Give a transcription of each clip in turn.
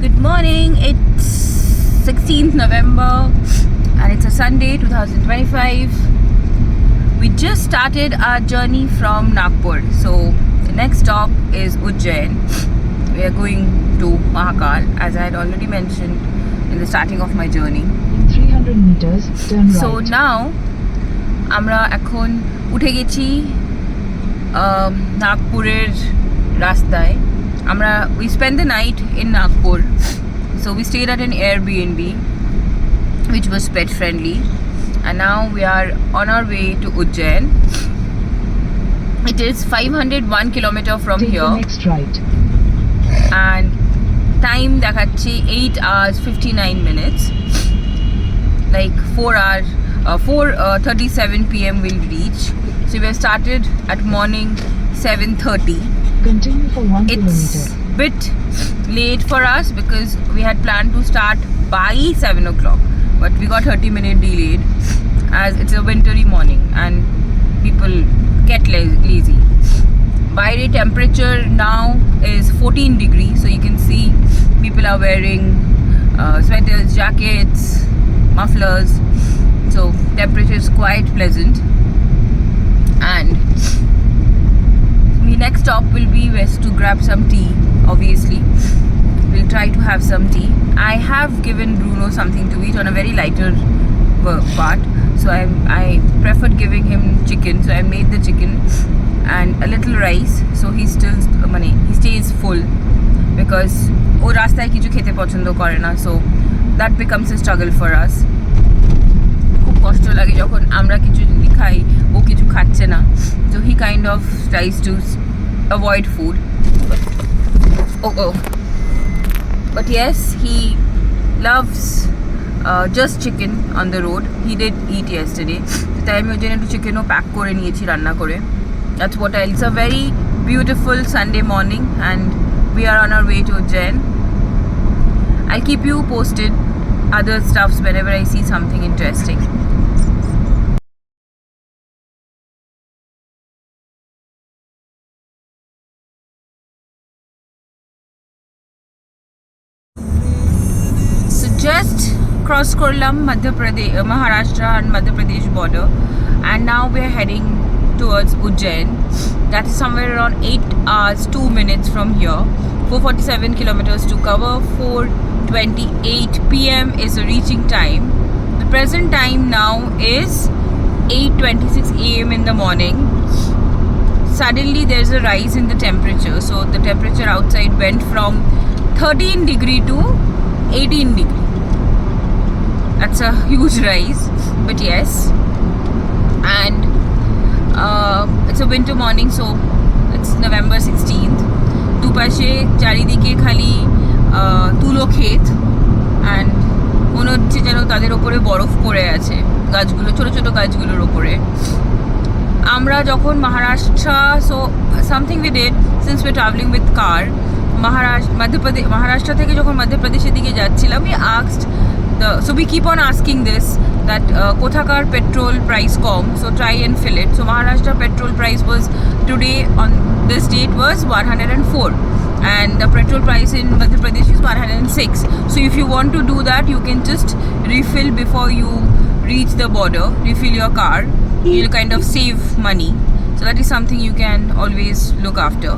Good morning. It's 16th November and it's a Sunday 2025. We just started our journey from Nagpur. So the next stop is Ujjain. We are going to Mahakal, as I had already mentioned in the starting of my journey. In 300 meters, turn right. So now আমরা এখন উঠে গেছি নাগপুরের রাস্তায়। we spent the night in Nagpur. So we stayed at an Airbnb which was pet friendly, and now we are on our way to Ujjain. It is 501 kilometer from Take here. the next right. And time দেখাচ্ছি 8 hours 59 minutes. Like 4:37 p.m. we'll reach. So we have started at morning 7:30. Continue for 1 It's kilometer. bit late for us because we had planned to start by 7 o'clock, but we got 30-minute delayed as it's a wintry morning and people get lazy. Bayre temperature now is 14 degrees, so you can see people are wearing sweaters, jackets, mufflers. So temperature is quite pleasant. And the next stop will be west to grab some tea. Obviously we'll try to have some tea. I have given Bruno something to eat on a very lighter part, so I preferred giving him chicken, so I made the chicken and a little rice, so he stays full because ও রাস্তায় কিছু খেতে পছন্দ করে না, so that becomes a struggle for us. খুব কষ্ট লাগে যখন আমরা কিছু যদি খাই ও কিছু খাচ্ছে না, so he kind of tries to avoid food, but yes, he loves just chicken on the road. He did eat yesterday, so তাই আমি ওই জন্য একটু চিকেনও প্যাক করে নিয়েছি রান্না করে. That's what it's a very beautiful Sunday morning and we are on our way to Ujjain. I'll keep you posted other stuffs whenever I see something interesting. So just cross Kurlam, Maharashtra and Madhya Pradesh border, and now we are heading towards Ujjain. That is somewhere around 8 hours 2 minutes from here. 447 kilometers to cover. 4:28 p.m. is the reaching time. The present time now is 8:26 a.m. in the morning. Suddenly there's a rise in the temperature, so the temperature outside went from 13 degree to 18 degree. That's a huge rise, but yes. And it's a winter morning, so it's November 16th. দুপাশে চারিদিকে খালি তুলো ক্ষেত, and মনে হচ্ছে যেন তাদের ওপরে বরফ পড়ে আছে গাছগুলো, ছোটো ছোটো গাছগুলোর ওপরে। আমরা যখন so something we did since we travelling with car, Maharashtra থেকে যখন মধ্যপ্রদেশের দিকে যাচ্ছিলাম, we asked so we keep on asking this that kothakar petrol price kom, so try and fill it. So Maharashtra petrol price was today on this date was 104 and the petrol price in Madhya Pradesh is 106. So if you want to do that, you can just refill before you reach the border, refill your car. You'll kind of save money, so that is something you can always look after.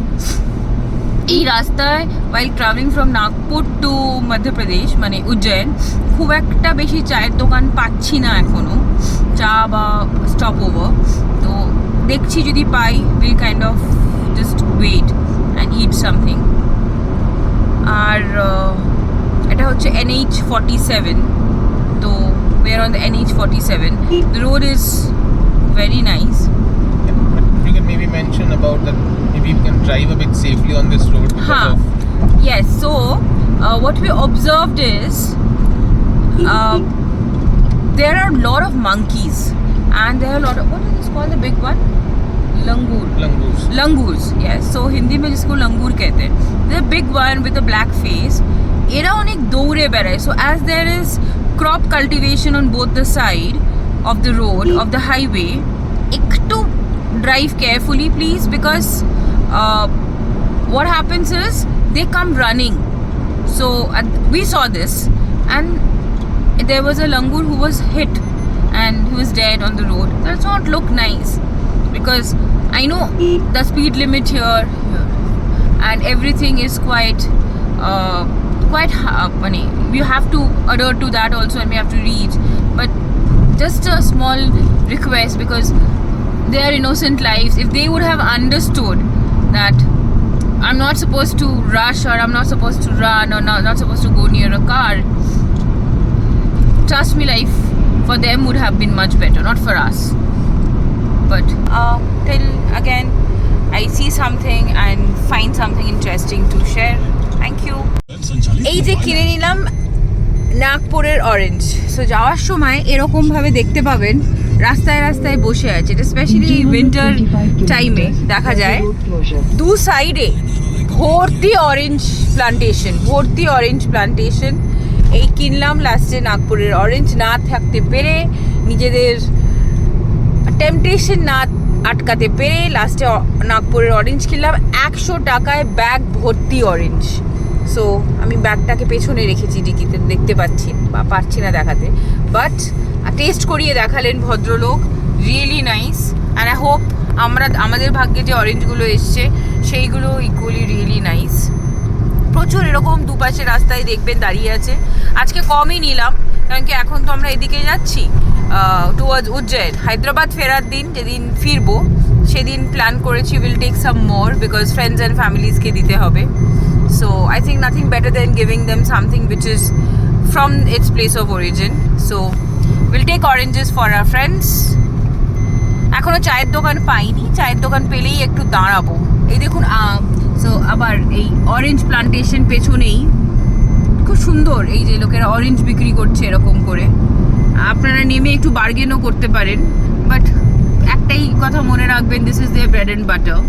এই রাস্তায় while traveling from Nagpur to Madhya Pradesh মানে উজ্জয়ন, খুব একটা বেশি চায়ের দোকান পাচ্ছি না এখনো, চা বা স্টপ ওভার। তো দেখছি যদি পাই, will kind of just wait and eat something. আর এটা হচ্ছে NH47, তো we are on the NH47. The road is very nice. You can maybe mention about that. Maybe you can drive a bit safely on this road because of... Yes, so what we observed is there are a lot of monkeys and there are a lot of, what is this called, the big one? Langurs, yes. So Hindi में जिसको लंगूर कहते हैं, the big one with the black face, এরা অনেক দৌড়ে বেড়ায়. So as there is crop cultivation on both the side of the road, of the highway, একটু drive carefully please, because what happens is they come running. So we saw this, and there was a langur who was hit and he was dead on the road. That does not look nice, because I know the speed limit here and everything is quite funny. You have to adhere to that also, and we have to reach. But just a small request, because they are innocent lives. If they would have understood that I'm not supposed to rush, or I'm not supposed to run, or not supposed to go near a car, trust me, life for them would have been much better, not for us. But till again I see something and find something interesting to share. Thank you. এই যে কিনে নিলাম নাগপুরের orange. So যাওয়ার সময় এরকম ভাবে দেখতে পাবেন রাস্তায় রাস্তায় বসে আছে। এটা স্পেশালি উইন্টার টাইমে দেখা যায় দু সাইডে ভর্তি অরেঞ্জ প্লান্টেশন। এই কিনলাম লাস্টে নাগপুরের অরেঞ্জ। না থাকতে পেরে, নিজেদের টেম্পটেশন না আটকাতে পেরে লাস্টে নাগপুরের অরেঞ্জ কিনলাম। 100 টাকায় ব্যাগ ভর্তি অরেঞ্জ। সো আমি ব্যাগটাকে পেছনে রেখেছি ডিকিতে, দেখতে পাচ্ছি বা পারছি না দেখাতে, বাট টেস্ট করিয়ে দেখালেন ভদ্রলোক। Really nice, and I hope আমাদের ভাগ্যে যে অরেঞ্জগুলো এসছে সেইগুলো ইকুয়ালি রিয়েলি নাইস। প্রচুর এরকম দুপাশে রাস্তায় দেখবেন দাঁড়িয়ে আছে। আজকে কমই নিলাম, কারণ কি এখন তো আমরা এদিকে যাচ্ছি টুয়ার্ডস উজ্জয়ন। হায়দ্রাবাদ ফেরার দিন যেদিন ফিরবো সেদিন প্ল্যান করেছি will take some more, because friends and ফ্যামিলিজকে দিতে হবে। So I think nothing better than giving them something which is from its place of origin. So we'll take oranges for our friends. এখনো চায়ের দোকান পাইনি, চায়ের দোকান পেলেই একটু দাঁড়াবো। এই দেখুন, সো আবার এই অরেঞ্জ প্লান্টেশন পেছনেই খুব সুন্দর এই যে লোকেরা অরেঞ্জ বিক্রি করছে এরকম করে। আপনারা নেমে একটু বার্গেনও করতে পারেন, বাট একটাই কথা মনে রাখবেন, this is their bread and butter.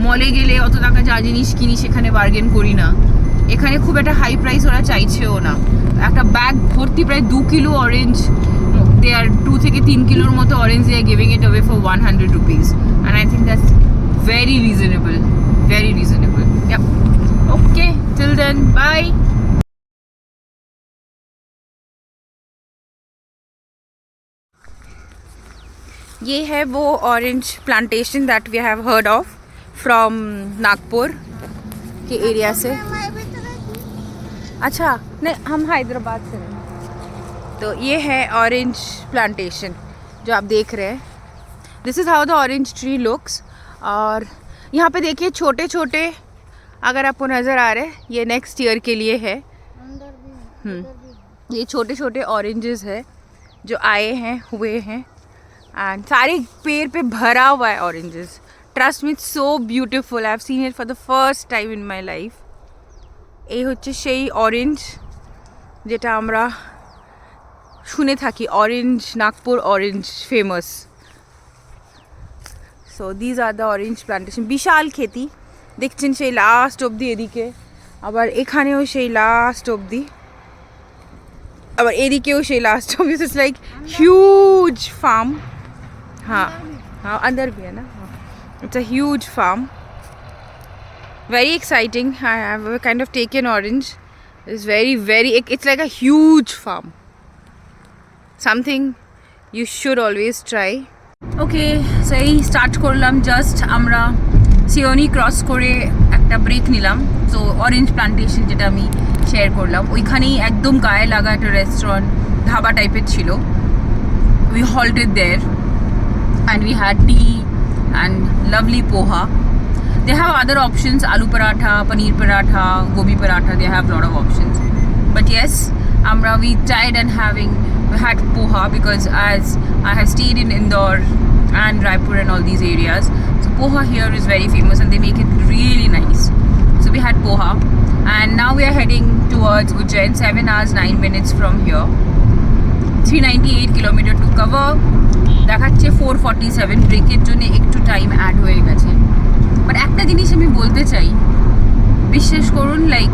মলে গেলে অত টাকা যা জিনিস কিনি সেখানে বার্গেন করি না। এখানে খুব একটা হাই প্রাইস ওরা চাইছেও না। একটা ব্যাগ ভর্তি প্রায় 2 কিলো অরেঞ্জ, দে আর 2 থেকে 3 কিলোর মতো orange they are giving it away for 100 rupees, and I think that's very reasonable. Yep. Okay, till then, bye. ये है वो orange plantation that we have heard of from Nagpur के area से। अच्छा नहीं, हम हैदराबाद से हैं। तो ये है ऑरेंज प्लांटेशन जो आप देख रहे हैं। This is how the orange tree looks. और यहाँ पे देखिए छोटे छोटे, अगर आपको नज़र आ रहे हैं, ये नेक्स्ट ईयर के लिए है। ये छोटे छोटे ऑरेंजेस है जो आए हैं, हुए हैं, एंड सारे पेड़ पे भरा हुआ है oranges. Trust me, so beautiful. I have seen it for the first time in my life. এই হচ্ছে সেই অরেঞ্জ যেটা আমরা শুনে থাকি, orange, Nagpur orange famous. So these are the orange plantation. বিশাল খেতি দেখছেন সেই লাস্ট অবধি, এদিকে আবার এখানেও সেই লাস্ট অবধি, আবার এদিকেও সেই লাস্ট অবধি। It's like huge farm. हाँ हाँ, अंदर भी है ना। It's a huge farm. Very exciting. I have kind of taken orange. It's very, it's like a huge farm. Something you should always try. Okay, so এই start করলাম just. আমরা Seoni cross করে একটা ব্রেক নিলাম। তো অরেঞ্জ প্লান্টেশন যেটা আমি share করলাম, ওইখানেই একদম গায়ে লাগা একটা রেস্টুরেন্ট, ধাবা টাইপের ছিল। We halted there and we had tea and lovely poha. They have other options, aloo paratha, paneer paratha, gobi paratha. They have a lot of options. But yes, we tried and we had poha, because as I have stayed in Indore and Raipur and all these areas, so poha here is very famous and they make it really nice. So we had poha, and now we are heading towards Ujjain, 7 hours 9 minutes from here. 398 kilometer to cover. দেখাচ্ছে 447। ব্রেকের জন্য একটু time add হয়ে গেছে। But একটা জিনিস আমি বলতে চাই, বিশ্বাস করুন, like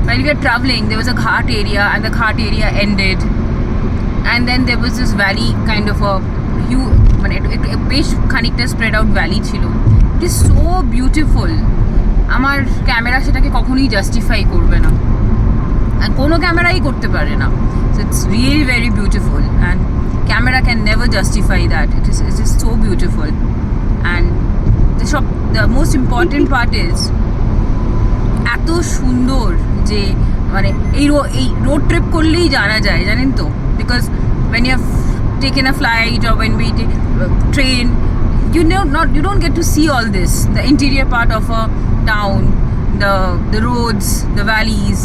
while we were traveling there was a ghat area and the ghat area ended, and then there was this valley, kind of a huge, মানে বেশ খানিকটা স্প্রেড আউট ভ্যালি ছিল। It is so beautiful. আমার camera সেটাকে কখনোই justify করবে না। কোনো ক্যামেরাই করতে পারে না। So it's really very beautiful and camera can never justify that. It is so beautiful and the most important part is এত সুন্দর যে মানে এই রোড ট্রিপ করলেই জানা যায়, জানেন তো, because when you have taken a flight or when we train, you don't get to see all this, the interior part of a town, the roads, the valleys,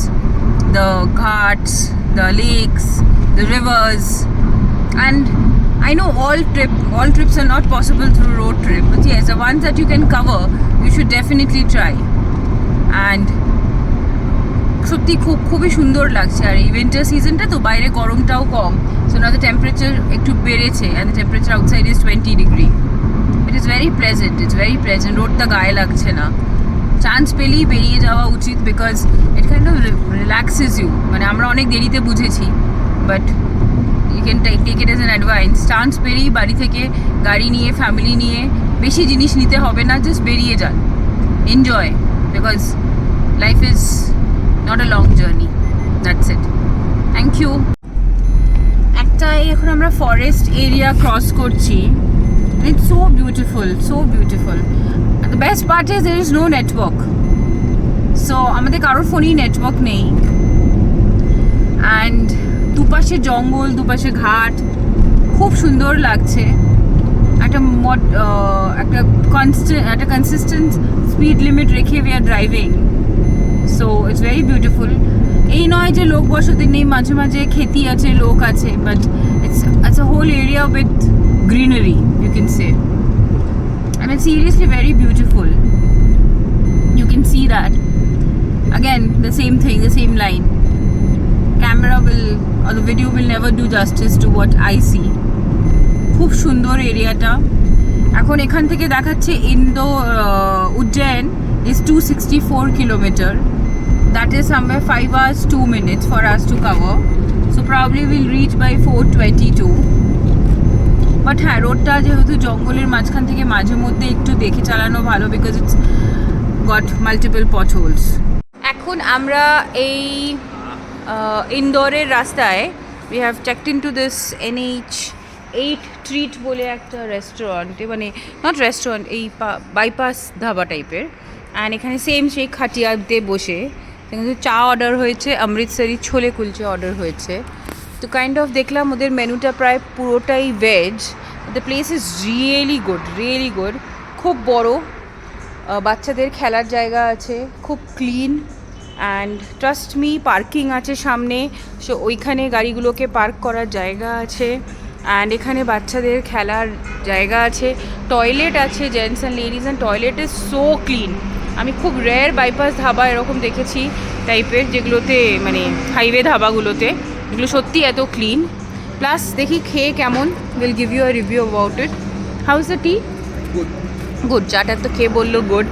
the ghats, the lakes, the rivers. And I know all trips are not possible through road trip, but yes, the ones that you can cover you should definitely try. And সত্যি খুবই সুন্দর লাগছে। আর এই winter সিজনটা তো বাইরে গরমটাও কম, সো না দ্য টেম্পারেচার একটু বেড়েছে and the temperature outside is 20 degree. It is very pleasant, রোডটা গায়ে লাগছে না। চান্স পেলেই বেরিয়ে যাওয়া উচিত, because it kind of relaxes you. মানে আমরা অনেক দেরিতে বুঝেছি, but you can take it as an advice. Chance পেলেই বাড়ি থেকে গাড়ি নিয়ে, ফ্যামিলি নিয়ে, বেশি জিনিস নিতে হবে না, জাস্ট বেরিয়ে যান, enjoy, because life is not a long journey. That's it. Thank you. এখন আমরা ফরেস্ট এরিয়া ক্রস করছি। It's so beautiful. And the best part is there is no network. So আমাদের কারোর ফোনেই নেটওয়ার্ক নেই। অ্যান্ড দুপাশে জঙ্গল, দুপাশে ঘাট, খুব সুন্দর লাগছে। একটা কনসিস্টেন্ট স্পিড লিমিট রেখে we are driving. So it's very beautiful. এই নয় যে লোক বসতি নেই, মাঝে মাঝে খেতি আছে, লোক আছে, but it's a whole area with greenery, you can say, and it's seriously very beautiful. You can see that again, the same thing, the same line. Camera will or the video will never do justice to what I see. খুব সুন্দর এরিয়াটা। এখন এখান থেকে দেখাচ্ছে Ujjain is 264 kilometer. That is somewhere 5 hours 2 minutes for us to cover. So probably we'll reach by 4:22. But হ্যাঁ, রোডটা যেহেতু জঙ্গলের মাঝখান থেকে মাঝে মধ্যে একটু দেখে চালানো ভালো, বিকজ ইটস গট মাল্টিপল পথহোলস। এখন আমরা এই ইন্দোরের রাস্তায় we have checked into this NH8 treat বলে একটা রেস্টুরেন্টে, মানে নট রেস্টুরেন্ট, এই বাইপাস ধাবা টাইপের। অ্যান্ড এখানে সেম সেই খাটিয়াতে বসে কিন্তু চা অর্ডার হয়েছে, অমৃতসরি ছোলে কুলচে অর্ডার হয়েছে। তো কাইন্ড অফ দেখলাম ওদের মেনুটা প্রায় পুরোটাই veg. The place is really good, খুব বড়, বাচ্চাদের খেলার জায়গা আছে, খুব clean, and trust me parking আছে সামনে, সো ওইখানে গাড়িগুলোকে পার্ক করার জায়গা আছে। অ্যান্ড এখানে বাচ্চাদের খেলার জায়গা আছে, টয়লেট আছে, gents and ladies, and toilet is so clean. আমি খুব রেয়ার বাইপাস ধাবা এরকম দেখেছি টাইপের, যেগুলোতে মানে হাইওয়ে ধাবাগুলোতে, এগুলো সত্যি এত ক্লিন। প্লাস দেখি খেয়ে কেমন, will give you a review about it. How is the tea? Good. চাটা তো খেয়ে বললো গুড।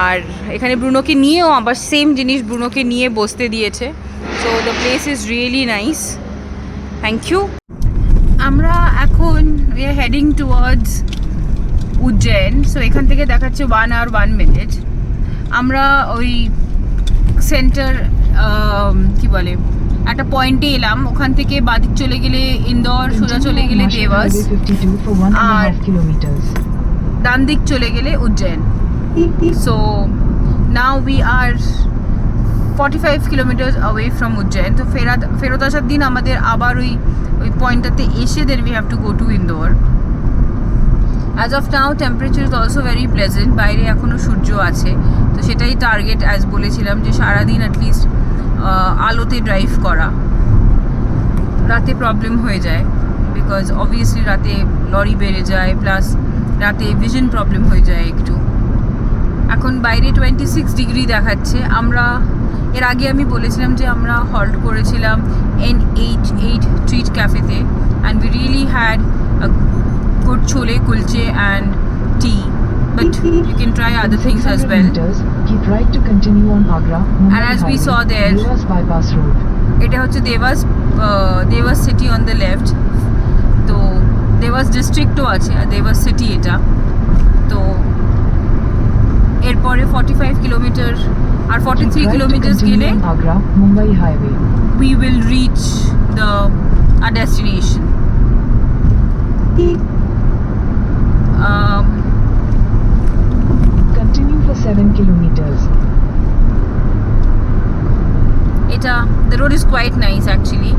আর এখানে ব্রুনোকে নিয়েও আবার সেম জিনিস ব্রুনোকে নিয়ে বসতে দিয়েছে। So the place is really nice. Thank you. আমরা এখন we are heading towards Ujjain. So এখান থেকে দেখাচ্ছে 1 hour 1 minute। আমরা ওই সেন্টার কি বলে একটা পয়েন্টে এলাম, ওখান থেকে বাদিক চলে গেলে ইন্দোর, সোজা চলে গেলে দেওয়াস, আর ডান দিক চলে গেলে Ujjain. So now we are 45 kilometers away from Ujjain. তো ফেরত আসার দিন আমাদের আবার ওই পয়েন্টটাতে এসে then we have to go to Indore. As of now temperature is also very pleasant. বাইরে এখনও সূর্য আছে, তো সেটাই টার্গেট, অ্যাজ বলেছিলাম, যে সারাদিন অ্যাটলিস্ট আলোতে ড্রাইভ করা। রাতে প্রবলেম হয়ে যায়, বিকজ অবভিয়াসলি রাতে লরি বেড়ে যায়, প্লাস রাতে ভিশন প্রবলেম হয়ে যায় একটু। এখন বাইরে 26 ডিগ্রি দেখাচ্ছে। আমরা এর আগে আমি বলেছিলাম যে আমরা হল্ট করেছিলাম NH8 ট্রিট ক্যাফেতে, and we really had a good chole kulche and tea, but you can try other things as well. Keep right to continue on Agra. And as we saw there, Devas bypass road. এটা হচ্ছে দেওয়াস city on the left. তো দেওয়াস ডিস্ট্রিক্টও আছে আর দেওয়াস city এটা। তো এরপরে 45 kilometre R Keep 43 right to kilometers continue গেলে on Agra Mumbai Highway. we will reach our destination. Continue for 7 kilometers. The road is quite nice actually,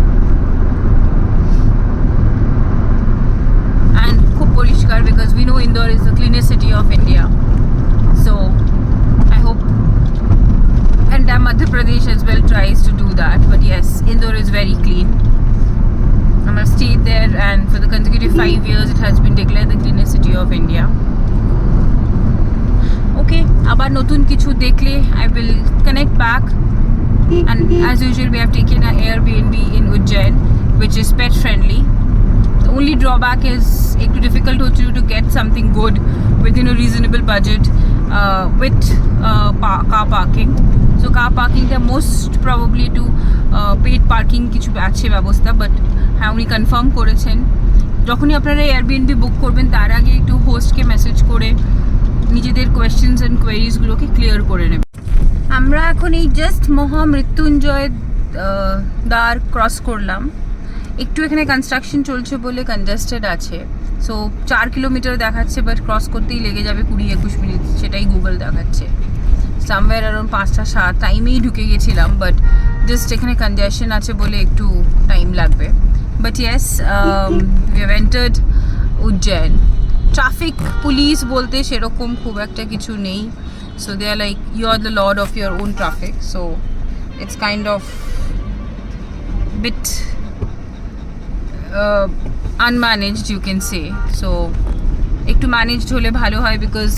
and খুব পরিষ্কার because we know Indore is the cleanest city of India. So I hope and Madhya Pradesh as well tries to do that. But yes, Indore is very clean. I'm gonna stay there, and for the consecutive 5 years it has been declared the cleanest city of India. Okay, abar notun kichu dekhle I will connect back. And as usual we have taken an Airbnb in Ujjain, which is pet friendly. The only drawback is it's difficult to get something good within a reasonable budget with car parking. So car parking the most probably to paid parking কিছু আছে ব্যবস্থা, but হ্যাঁ উনি confirm করেছেন যখনই আপনারা Airbnb বুক করবেন তার আগে একটু হোস্টকে মেসেজ করে নিজেদের কোয়েশ্চেন্স অ্যান্ড কোয়েরিজগুলোকে ক্লিয়ার করে নেবেন। আমরা এখন এই জাস্ট মহামৃত্যুঞ্জয় দ্বার ক্রস করলাম। একটু এখানে কনস্ট্রাকশন চলছে বলে কনজেস্টেড আছে, সো 4 কিলোমিটার দেখাচ্ছে, বাট ক্রস করতেই লেগে যাবে 20-21 মিনিট, সেটাই গুগল দেখাচ্ছে। সামওয়্যার অ্যারাউন্ড 5টা 7 টাইমেই ঢুকে গেছিলাম, বাট জাস্ট এখানে কনজেশন আছে বলে একটু টাইম লাগবে। But yes, we have entered Ujjain. Traffic police বলতে সেরকম খুব একটা কিছু নেই, so they are like you are the lord of your own traffic, so it's kind of bit unmanaged you can say. So একটু ম্যানেজড হলে ভালো হয় because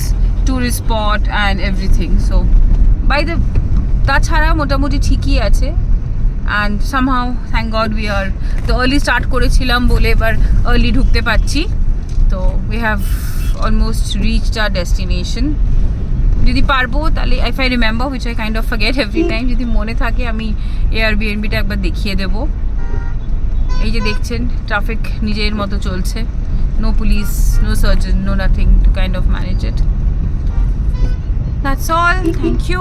tourist spot and everything. So by the তাছাড়া মোটামুটি ঠিকই আছে। And somehow thank God we are তো early start করেছিলাম বলে এবার আর্লি ঢুকতে পারছি। তো we have almost reached hour destination. যদি পারবো তাহলে if I remember, which I kind of forget every time, যদি মনে থাকে আমি এয়ারবিএনবিটা একবার দেখিয়ে দেবো। এই যে দেখছেন ট্রাফিক নিজের মতো চলছে, no police, no sergeant, no nothing to kind of manage it. That's all, thank you.